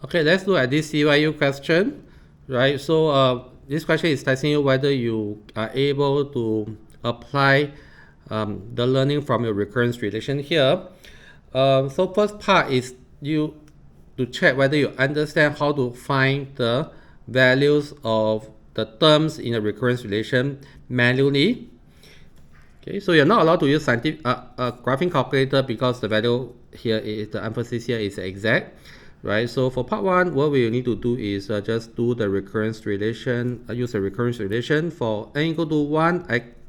Okay, let's look at this CYU question, right? So this question is testing you whether you are able to apply the learning from your recurrence relation here. So first part is you to check whether you understand how to find the values of the terms in a recurrence relation manually. Okay, so you're not allowed to use scientific graphing calculator because the value here is the emphasis here is exact, right? So for part one, what we need to do is just do the recurrence relation. Use the recurrence relation for n equal to 1.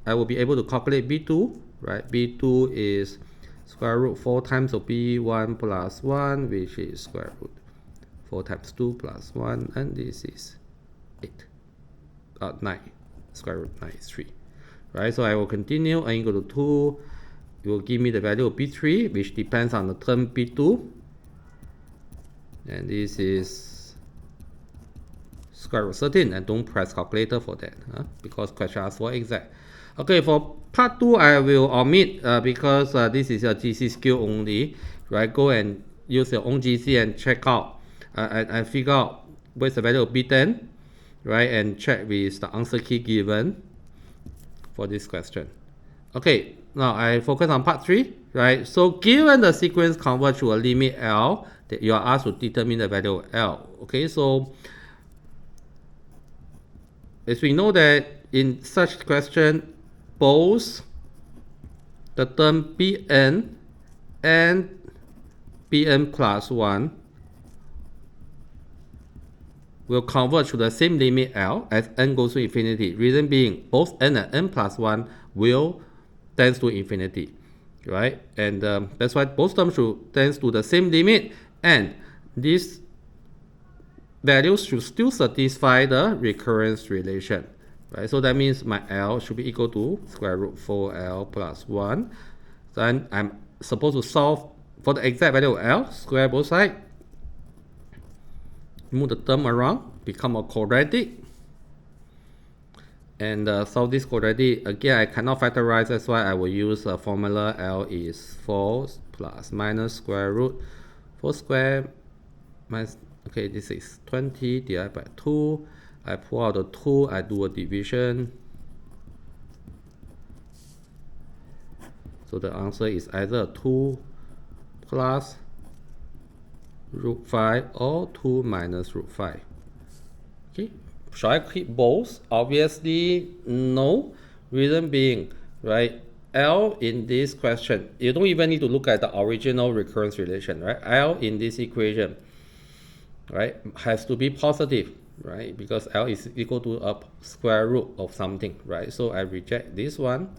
I will be able to calculate b2, right? b2 is square root 4 times of b1 plus 1, which is square root 4 times 2 plus 1, and this is 9. Square root 9 is 3. Right, so I will continue, n equal to 2, it will give me the value of b3, which depends on the term b2. And this is square root 13, and don't press calculator for that, because question asks for exact. Okay, for part 2, I will omit because this is a GC skill only, right? Go and use your own GC and check out, and figure out where's the value of b10, right? And check with the answer key given for this question. Okay, now I focus on part 3, right? So given the sequence converge to a limit L, that you are asked to determine the value of L. Okay, so as we know that in such question, both the term Bn and Bn plus 1 will converge to the same limit L as n goes to infinity. Reason being, both n and n plus 1 will tend to infinity, right? And that's why both terms should tend to the same limit, and these values should still satisfy the recurrence relation, right? So that means my L should be equal to square root 4L plus 1. Then I'm supposed to solve for the exact value of L, square both sides, move the term around, become a quadratic, and solve this quadratic. Again, I cannot factorize, that's why I will use a formula. L is 4 plus minus square root 4 square minus, okay, this is 20 divided by 2. I pull out the 2, I do a division. So the answer is either 2 plus root 5 or 2 minus root 5. Okay, shall I keep both? Obviously no. Reason being, right, L in this question, you don't even need to look at the original recurrence relation, right? L in this equation, right, has to be positive, right, because L is equal to a square root of something, right? So I reject this one,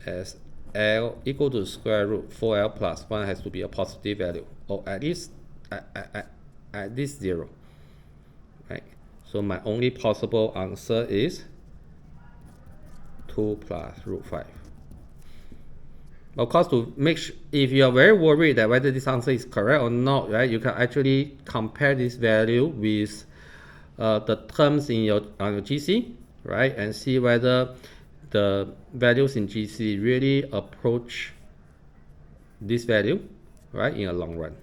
as L equal to square root 4L plus 1 has to be a positive value, or at least at least 0, right? So my only possible answer is 2 plus root 5. Of course, to make sure, if you are very worried that whether this answer is correct or not, right, you can actually compare this value with the terms in your GC, right, and see whether the values in GC really approach this value, right, in a long run.